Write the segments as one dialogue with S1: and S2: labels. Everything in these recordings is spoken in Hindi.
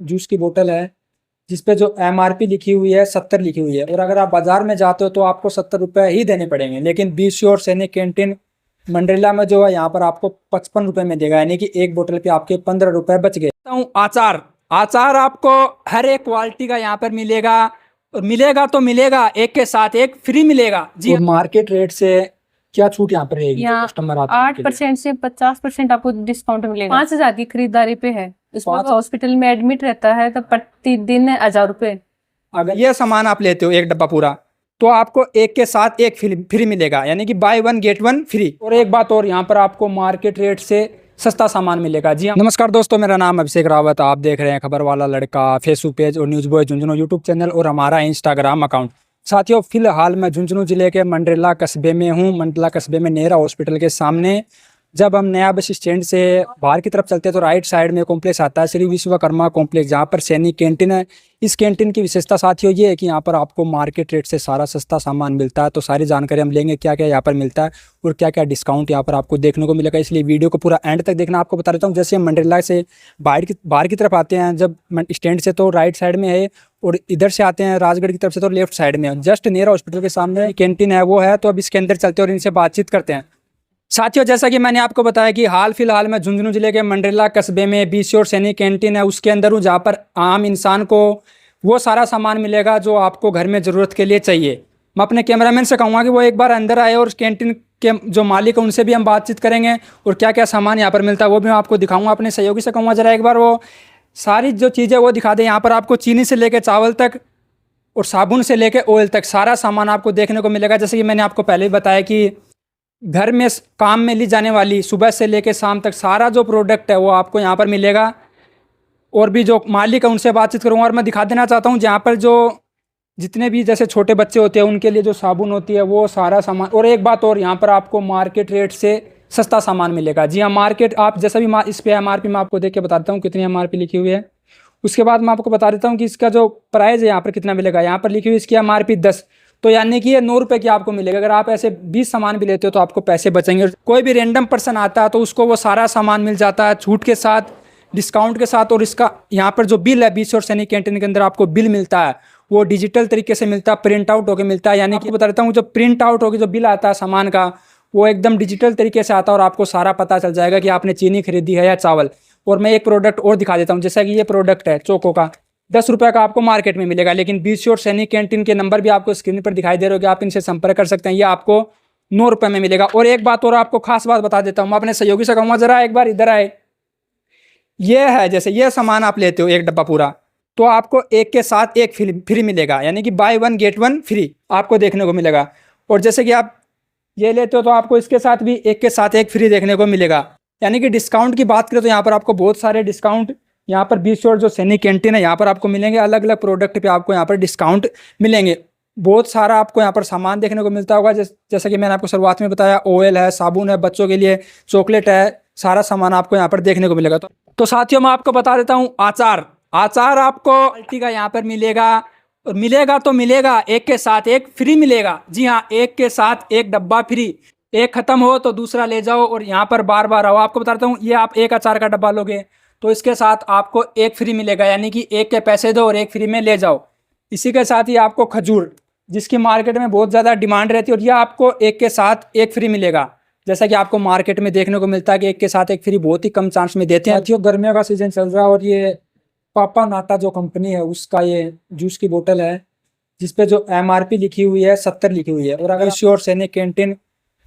S1: जूस की बोतल है जिसपे जो MRP लिखी हुई है 70 लिखी हुई है, और अगर आप बाजार में जाते हो तो आपको 70 रुपये ही देने पड़ेंगे। लेकिन BC और सैनिक कैंटीन मंडरेला में जो है यहाँ पर आपको 55 रुपये में देगा, यानी कि एक बोतल पे आपके 15 रुपये बच गए। आचार आचार आपको हर एक क्वालिटी का यहाँ पर मिलेगा, और मिलेगा तो मिलेगा, एक के साथ एक फ्री मिलेगा जी। और मार्केट रेट से क्या छूट यहाँ पर रहेगी? कस्टमर
S2: 8% से 50% आपको डिस्काउंट मिलेगा। 5,000 की खरीदारी पे है। इसमें हॉस्पिटल में एडमिट रहता है तो प्रतिदिन 1,000 रुपए।
S1: अगर ये सामान आप लेते हो एक डब्बा पूरा, तो आपको एक के साथ एक फ्री मिलेगा, यानी कि बाय 1 गेट 1 फ्री। और एक बात और, यहाँ पर आपको मार्केट रेट से सस्ता सामान मिलेगा जी। नमस्कार दोस्तों, मेरा नाम अभिषेक रावत, आप देख रहे हैं खबर वाला लड़का फेसबुक पेज और news boy Jhunjhunu YouTube channel और हमारा इंस्टाग्राम अकाउंट। साथियों, फिलहाल मैं झुंझुनू जिले के मंडरेला कस्बे में हूँ। मंडला कस्बे में नेहरा हॉस्पिटल के सामने। जब हम नया बस स्टैंड से बाहर की तरफ चलते हैं तो राइट साइड में कॉम्प्लेक्स आता है, श्री विश्वकर्मा कॉम्प्लेक्स, जहाँ पर सैनिक कैंटीन है। इस कैंटीन की विशेषता साथियों ये है कि यहाँ पर आपको मार्केट रेट से सारा सस्ता सामान मिलता है। तो सारी जानकारी हम लेंगे, क्या क्या यहाँ पर मिलता है और क्या क्या डिस्काउंट यहाँ पर आपको देखने को मिलेगा। इसलिए वीडियो को पूरा एंड तक देखना। आपको बता देता हूँ, जैसे हम मंडरेला से बाहर की तरफ आते हैं जब स्टैंड से, तो राइट साइड में है, और इधर से आते हैं राजगढ़ की तरफ से तो लेफ्ट साइड में है। जस्ट नेहरा हॉस्पिटल के सामने कैंटीन है वो है। तो अब इसके अंदर चलते हैं और इनसे बातचीत करते हैं। साथियों, जैसा कि मैंने आपको बताया कि हाल फिलहाल में झुंझुनू जिले के मंडरेला कस्बे में BC और सैनिक कैंटीन है, उसके अंदर हूँ, जहाँ पर आम इंसान को वो सारा सामान मिलेगा जो आपको घर में ज़रूरत के लिए चाहिए। मैं अपने कैमरामैन से कहूँगा कि वो एक बार अंदर आए और कैंटीन के जो मालिक है उनसे भी हम बातचीत करेंगे और क्या क्या सामान यहाँ पर मिलता है वो भी मैं आपको दिखाऊँगा। अपने सहयोगी से कहूँगा ज़रा एक बार वो सारी जो चीज़ें वो दिखा दें। यहाँ पर आपको चीनी से लेकर चावल तक और साबुन से लेकर ऑयल तक सारा सामान आपको देखने को मिलेगा। जैसे कि मैंने आपको पहले ही बताया कि घर में काम में ली जाने वाली सुबह से लेकर शाम तक सारा जो प्रोडक्ट है वो आपको यहाँ पर मिलेगा। और भी जो मालिक है उनसे बातचीत करूँगा। और मैं दिखा देना चाहता हूँ, जहाँ पर जो जितने भी जैसे छोटे बच्चे होते हैं उनके लिए जो साबुन होती है वो सारा सामान। और एक बात और, यहाँ पर आपको मार्केट रेट से सस्ता सामान मिलेगा जी हाँ। मार्केट आप जैसा भी इस पर MRP मैं आपको देख के बताता हूँ कितनी MRP लिखी हुई है। उसके बाद मैं आपको बता देता हूँ कि इसका जो प्राइस है यहाँ पर कितना मिलेगा। यहाँ पर लिखी हुई इसकी MRP 10, तो यानी कि ये 9 रुपये की आपको मिलेगा। अगर आप ऐसे 20 सामान भी लेते हो तो आपको पैसे बचेंगे। कोई भी रैंडम पर्सन आता है तो उसको वो सारा सामान मिल जाता है छूट के साथ, डिस्काउंट के साथ। और इसका यहाँ पर जो बिल है BC और सैनिक कैंटीन के अंदर आपको बिल मिलता है वो डिजिटल तरीके से मिलता है, प्रिंट आउट होकर मिलता है। यानी कि बता देता हूँ, जो प्रिंट आउट होकर जो बिल आता है सामान का वो एकदम डिजिटल तरीके से आता है और आपको सारा पता चल जाएगा कि आपने चीनी खरीदी है या चावल। और मैं एक प्रोडक्ट और दिखा देता हूँ, जैसा कि ये प्रोडक्ट है चोको का, 10 रुपये का आपको मार्केट में मिलेगा। लेकिन BC और सैनिक कैंटीन के नंबर भी आपको स्क्रीन पर दिखाई दे रहे होंगे, आप इनसे संपर्क कर सकते हैं। ये आपको 9 रुपये में मिलेगा। और एक बात और आपको खास बात बता देता हूँ, मैं अपने सहयोगी से कहूँगा जरा एक बार इधर आए। ये है, जैसे ये सामान आप लेते हो एक डब्बा पूरा, तो आपको एक के साथ एक फ्री मिलेगा, यानी कि बाय 1 गेट 1 फ्री आपको देखने को मिलेगा। और जैसे कि आप ये लेते हो तो आपको इसके साथ भी एक के साथ एक फ्री देखने को मिलेगा। यानी कि डिस्काउंट की बात करें तो यहाँ पर आपको बहुत सारे डिस्काउंट यहाँ पर BC और जो सैनिक कैंटीन है यहाँ पर आपको मिलेंगे। अलग अलग प्रोडक्ट पे आपको यहाँ पर डिस्काउंट मिलेंगे। बहुत सारा आपको यहाँ पर सामान देखने को मिलता होगा। जैसा कि मैंने आपको शुरुआत में बताया, ऑयल है, साबुन है, बच्चों के लिए चॉकलेट है, सारा सामान आपको यहाँ पर देखने को मिलेगा। तो साथियों, मैं आपको बता देता हूँ, आचार आपको क्वालिटी का यहाँ पर मिलेगा, और मिलेगा तो मिलेगा, एक के साथ एक फ्री मिलेगा जी हाँ। एक के साथ एक डब्बा फ्री, एक खत्म हो तो दूसरा ले जाओ और यहाँ पर बार बार आओ। आपको बताता हूँ, ये आप एक अचार का डब्बा लोगे तो इसके साथ आपको एक फ्री मिलेगा, यानी कि एक के पैसे दो और एक फ्री में ले जाओ। इसी के साथ ही आपको खजूर, जिसकी मार्केट में बहुत ज़्यादा डिमांड रहती है, और यह आपको एक के साथ एक फ्री मिलेगा। जैसा कि आपको मार्केट में देखने को मिलता है कि एक के साथ एक फ्री बहुत ही कम चांस में देते हैं। साथियों, गर्मियों का सीजन चल रहा है और ये पापा नाटा जो कंपनी है उसका ये जूस की बोतल है जिसपे जो MRP लिखी हुई है 70 लिखी हुई है। और अगर BC और सैनिक कैंटीन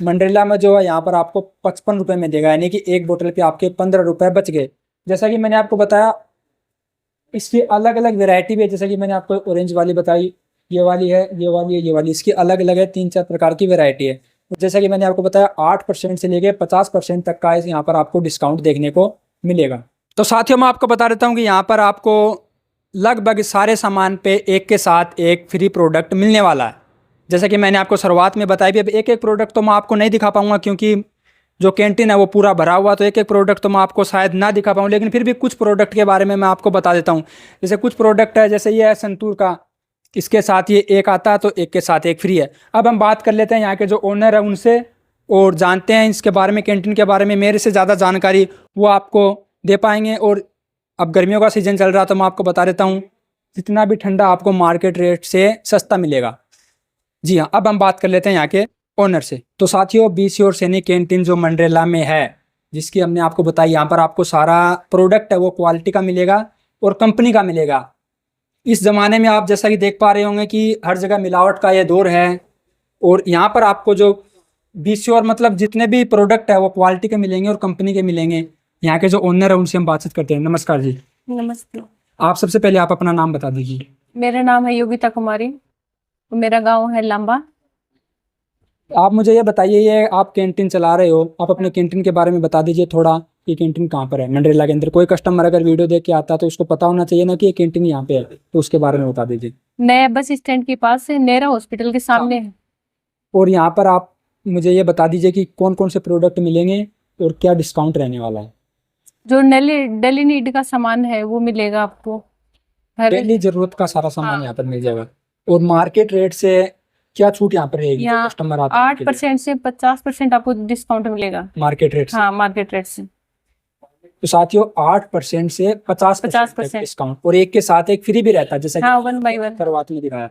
S1: मंडरेला में जो है यहाँ पर आपको 55 रुपये में देगा, यानी कि एक बोतल पे आपके 15 रुपये बच गए। जैसा कि मैंने आपको बताया, इसकी अलग अलग वैरायटी भी है। जैसा कि मैंने आपको ऑरेंज वाली बताई, ये वाली है, ये वाली है, ये वाली, इसकी अलग अलग है, 3-4 प्रकार की वैरायटी है। जैसा कि मैंने आपको बताया, 8% से लेके 50% तक का यहाँ पर आपको डिस्काउंट देखने को मिलेगा। तो साथियों, मैं आपको बता देता हूँ कि यहाँ पर आपको लगभग सारे सामान पे एक के साथ एक फ्री प्रोडक्ट मिलने वाला है। जैसा कि मैंने आपको शुरुआत में बताया भी, अब एक एक प्रोडक्ट तो मैं आपको नहीं दिखा पाऊँगा क्योंकि जो कैंटीन है वो पूरा भरा हुआ, तो एक एक प्रोडक्ट तो मैं आपको शायद ना दिखा पाऊँ। लेकिन फिर भी कुछ प्रोडक्ट के बारे में मैं आपको बता देता हूँ। जैसे कुछ प्रोडक्ट है, जैसे ये है संतूर का, इसके साथ ये एक आता है तो एक के साथ एक फ्री है। अब हम बात कर लेते हैं यहाँ के जो ओनर है उनसे और जानते हैं इसके बारे में, कैंटीन के बारे में। मेरे से ज़्यादा जानकारी वो आपको दे पाएंगे। और अब गर्मियों का सीजन चल रहा, तो मैं आपको बता देता हूँ जितना भी ठंडा आपको मार्केट रेट से सस्ता मिलेगा। जी हाँ, अब हम बात कर लेते हैं यहाँ के ओनर से। तो साथियों, बीसी और सैनिक कैंटीन जो मंडरेला में है, जिसकी हमने आपको बताई, यहाँ पर आपको सारा प्रोडक्ट है वो क्वालिटी का मिलेगा और कंपनी का मिलेगा। इस ज़माने में आप जैसा कि देख पा रहे होंगे कि हर जगह मिलावट का ये दौर है, और यहाँ पर आपको जो बीसी और मतलब जितने भी प्रोडक्ट है वो क्वालिटी के मिलेंगे और कंपनी के मिलेंगे। यहाँ के जो ओनर है उनसे हम बातचीत करते हैं। नमस्कार जी।
S2: नमस्ते।
S1: आप सबसे पहले आप अपना नाम बता दीजिए।
S2: मेरा नाम है योगिता कुमारी, मेरा गांव है लांबा।
S1: आप मुझे ये बताइए, ये आप कैंटीन चला रहे हो, आप अपने कैंटीन के बारे में बता दीजिए थोड़ा, ये कैंटीन कहाँ पर है मंडरेला के अंदर। कोई कस्टमर अगर वीडियो देख के आता है तो उसको पता होना चाहिए ना कि ये कैंटीन यहाँ पे है, तो उसके बारे में बता दीजिए।
S2: नया बस स्टैंड के पास है, नेरा हॉस्पिटल के सामने है।
S1: और यहाँ पर आप मुझे ये बता दीजिए कि कौन कौन से प्रोडक्ट मिलेंगे और क्या डिस्काउंट रहने वाला है।
S2: जो डेली नीड का सामान है वो मिलेगा आपको।
S1: डेली जरूरत का सारा सामान
S2: हाँ।
S1: यहाँ पर मिल जाएगा। और मार्केट रेट से क्या छूट यहाँ पर रहेगी?
S2: यहाँ
S1: कस्टमर आता है
S2: 8% से 50% आपको डिस्काउंट मिलेगा
S1: मार्केट रेट से।
S2: हाँ, मार्केट रेट से।
S1: तो साथियों, 8% से 50% डिस्काउंट, और एक के साथ एक फ्री भी रहता है, जैसा
S2: हाँ, 1 बाय 1
S1: शुरुआत में दिखाया।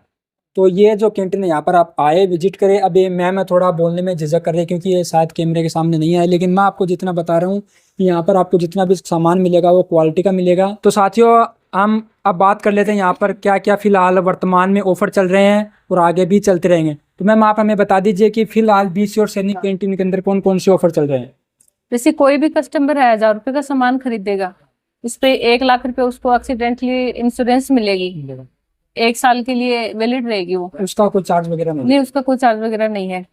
S1: तो ये जो कैंटीन है यहाँ पर आप आए, विजिट करें। अब ये मैं थोड़ा बोलने में झिझक कर रही है क्योंकि ये शायद कैमरे के सामने नहीं आए, लेकिन मैं आपको जितना बता रहा हूँ कि यहाँ पर आपको जितना भी सामान मिलेगा वो क्वालिटी का मिलेगा। तो साथियों, हम अब बात कर लेते हैं यहाँ पर क्या क्या फिलहाल वर्तमान में ऑफर चल रहे हैं और आगे भी चलते रहेंगे। तो मैम, आप हमें बता दीजिए कि फिलहाल बीसी और सैनिक कैंटीन के अंदर कौन कौन से ऑफर चल रहे हैं।
S2: जैसे कोई भी कस्टमर है 1000 रुपए का सामान खरीदेगा, उस पे 1 लाख रुपए उसको एक्सीडेंटली इंश्योरेंस मिलेगी, 1 साल के लिए वैलिड रहेगी वो।
S1: उसका कोई चार्ज वगैरह
S2: नहीं, उसका कोई चार्ज वगैरह नहीं है।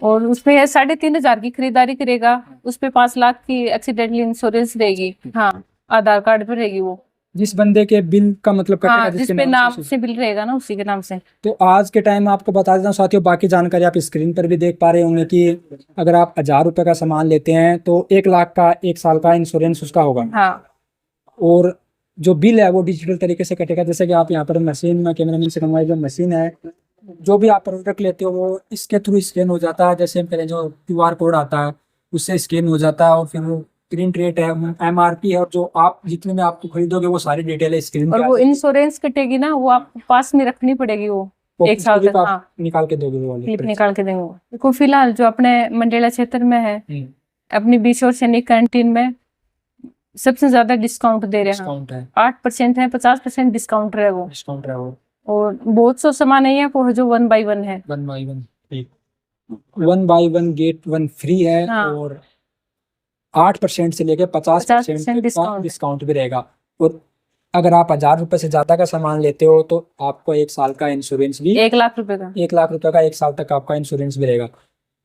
S2: और उसपे 3500 की खरीदारी करेगा, उसपे 5 लाख की एक्सीडेंटली इंश्योरेंस रहेगी। हाँ, आधार कार्ड पे रहेगी वो।
S1: जिस बंदे के बिल का मतलब कटेगा,
S2: हाँ,
S1: जिसके
S2: जिसपे
S1: नाम
S2: नाम से बिल रहेगा ना, उसी के नाम से।
S1: तो आज के टाइम में आपको बता देता हूँ साथियों, बाकी जानकारी आप स्क्रीन पर भी देख पा रहे होंगे कि अगर आप 1000 रुपए का सामान लेते हैं तो 1 लाख का 1 साल का इंश्योरेंस उसका होगा।
S2: हाँ।
S1: और जो बिल है वो डिजिटल तरीके से कटेगा, जैसे कि आप यहाँ पर मशीन में कैमरामैन से कमाई जो मशीन है, जो भी आप प्रोडक्ट लेते हो वो इसके थ्रू स्कैन हो जाता है। जैसे पहले जो QR कोड आता है उससे स्कैन हो जाता है, और फिर वो प्रिंट रेट है, MRP है, और जो आप जितने में आपको खरीदोगे वो सारी डिटेल है स्क्रीन
S2: और
S1: पे।
S2: वो इंश्योरेंस कटेगी ना, वो आपको पास में रखनी पड़ेगी वो 1 साल तक। हाँ,
S1: निकाल के दोगे वो वाली
S2: क्लिप निकाल के देंगे वो। देखो, फिलहाल जो अपने मंडेला क्षेत्र में है, अपनी बीसी और सैनिक कैंटीन में सबसे ज्यादा डिस्काउंट दे रहे हैं।
S1: डिस्काउंट है
S2: 8% है, 50% डिस्काउंट है वो।
S1: डिस्काउंट है वो।
S2: और बहुत सौ सामान है वो जो 1 बाय 1 है।
S1: 1 बाय 1 1 बाय 1 गेट 1 फ्री है।
S2: हाँ।
S1: और 8% से लेकर 50% डिस्काउंट भी रहेगा। और अगर आप 1000 रुपए से ज्यादा का सामान लेते हो तो आपको 1 साल का इंश्योरेंस भी,
S2: 1 लाख रुपए का
S1: 1 लाख रुपए का 1 साल तक आपका इंश्योरेंस भी रहेगा।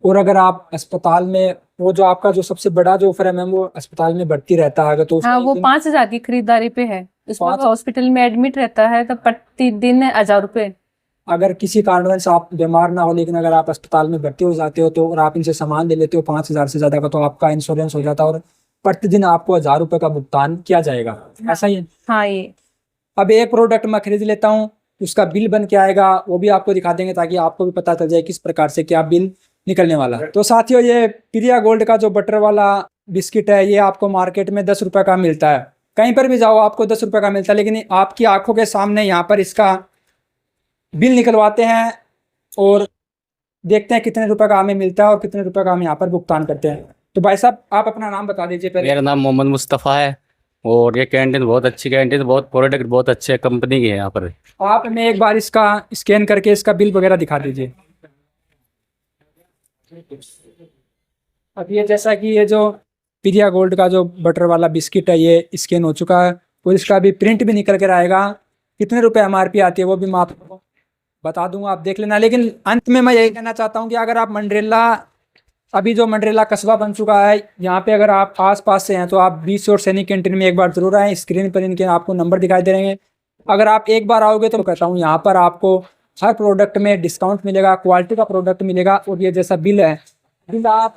S1: और अगर आप अस्पताल में, वो जो आपका जो सबसे बड़ा जो ऑफर है मैम, वो अस्पताल में भर्ती रहता है तो
S2: हाँ, वो 5000 की खरीदारी पे है। उसमें हॉस्पिटल में एडमिट रहता है तो प्रतिदिन 1000 रुपए।
S1: अगर किसी कारणवश आप बीमार ना हो, लेकिन अगर आप अस्पताल में भर्ती हो जाते हो तो और आप इनसे सामान ले लेते हो 5000 से ज्यादा का, तो आपका इंश्योरेंस हो जाता है और प्रतिदिन आपको 1000 रुपए का भुगतान किया जाएगा। ऐसा ही है।
S2: हाँ, ये
S1: अब एक प्रोडक्ट मैं खरीद लेता हूँ, उसका बिल बन के आएगा, वो भी आपको दिखा देंगे ताकि आपको भी पता चल जाए किस प्रकार से क्या बिल निकलने वाला है। तो साथियों, ये प्रिया गोल्ड का जो बटर वाला बिस्किट है, ये आपको मार्केट में 10 रुपए का मिलता है। कहीं पर भी जाओ आपको 10 रुपए का मिलता है, लेकिन आपकी आंखों के सामने यहाँ पर इसका बिल निकलवाते हैं और देखते हैं कितने रुपए का हमें मिलता है और कितने रुपए का हम यहाँ पर भुगतान करते हैं। तो भाई साहब, आप अपना नाम बता दीजिए पहले।
S3: मेरा नाम मोहम्मद मुस्तफ़ा है और ये कैंटीन बहुत अच्छी कैंटीन, बहुत प्रोडक्ट बहुत अच्छे कंपनी की है यहाँ पर।
S1: आप हमें एक बार इसका स्कैन करके इसका बिल वगैरह दिखा दीजिए। अब ये जैसा कि ये जो प्रिया गोल्ड का जो बटर वाला बिस्किट है ये स्कैन हो चुका है और इसका भी प्रिंट भी निकल कर आएगा। कितने रुपए MRP आती है वो भी मैं आपको बता दूंगा, आप देख लेना। लेकिन अंत में मैं यही कहना चाहता हूँ कि अगर आप मंडरेला, अभी जो मंडरेला कस्बा बन चुका है, यहाँ पे अगर आप आस पास से हैं तो आप बीसी और सैनिक कैंटीन में एक बार जरूर आएँ। स्क्रीन पर इनके आपको नंबर दिखाई दे रहे हैं। अगर आप एक बार आओगे तो कहता हूँ यहाँ पर आपको हर प्रोडक्ट में डिस्काउंट मिलेगा, क्वालिटी का प्रोडक्ट मिलेगा। और ये जैसा बिल है, बिल आप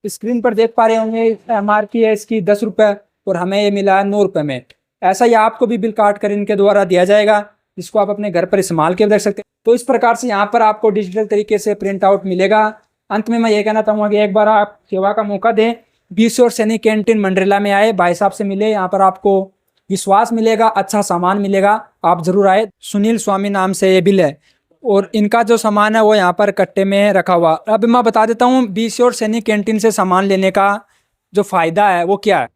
S1: स्क्रीन पर देख पा रहे होंगे, MRP है इसकी 10 रुपये और हमें ये मिला है 9 रुपये में। ऐसा ही आपको भी बिल काट कर इनके द्वारा दिया जाएगा, जिसको आप अपने घर पर इस्तेमाल के देख सकते हैं। तो इस प्रकार से यहाँ पर आपको डिजिटल तरीके से प्रिंट आउट मिलेगा। अंत में मैं ये कहना चाहूँगा कि एक बार आप सेवा का मौका दें, बीसी और सैनिक कैंटीन मंडरेला में आए, भाई साहब से मिले। यहाँ पर आपको विश्वास मिलेगा, अच्छा सामान मिलेगा। आप जरूर आए। सुनील स्वामी नाम से ये बिल है और इनका जो सामान है वो यहाँ पर कट्टे में रखा हुआ। अब मैं बता देता हूँ बीसी और सैनिक कैंटीन से सामान लेने का जो फ़ायदा है वो क्या है।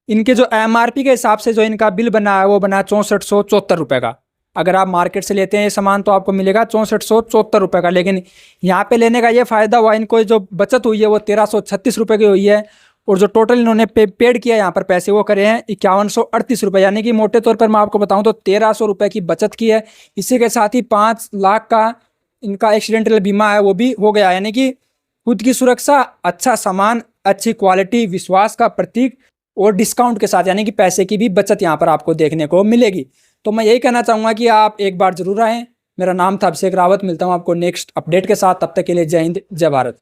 S1: इनके जो एमआरपी के हिसाब से जो इनका बिल बना है वो बना है 6474 रुपये का। अगर आप मार्केट से लेते हैं ये सामान तो आपको मिलेगा 6474 रुपये का, लेकिन यहाँ पे लेने का ये फ़ायदा हुआ, इनको जो बचत हुई है वो 1336 रुपये की हुई है और जो टोटल इन्होंने पेड किया यहाँ पर पैसे वो करे हैं 5138 रुपये, यानी कि मोटे तौर पर मैं आपको बताऊँ तो 1300 रुपये की बचत की है। इसी के साथ ही 5 लाख का इनका एक्सीडेंटल बीमा है वो भी हो गया, यानी कि खुद की सुरक्षा, अच्छा सामान, अच्छी क्वालिटी, विश्वास का प्रतीक और डिस्काउंट के साथ, यानी कि पैसे की भी बचत यहाँ पर आपको देखने को मिलेगी। तो मैं यही कहना चाहूँगा कि आप एक बार जरूर आएँ। मेरा नाम था अभिषेक रावत। मिलता हूँ आपको नेक्स्ट अपडेट के साथ। तब तक के लिए जय हिंद, जय भारत।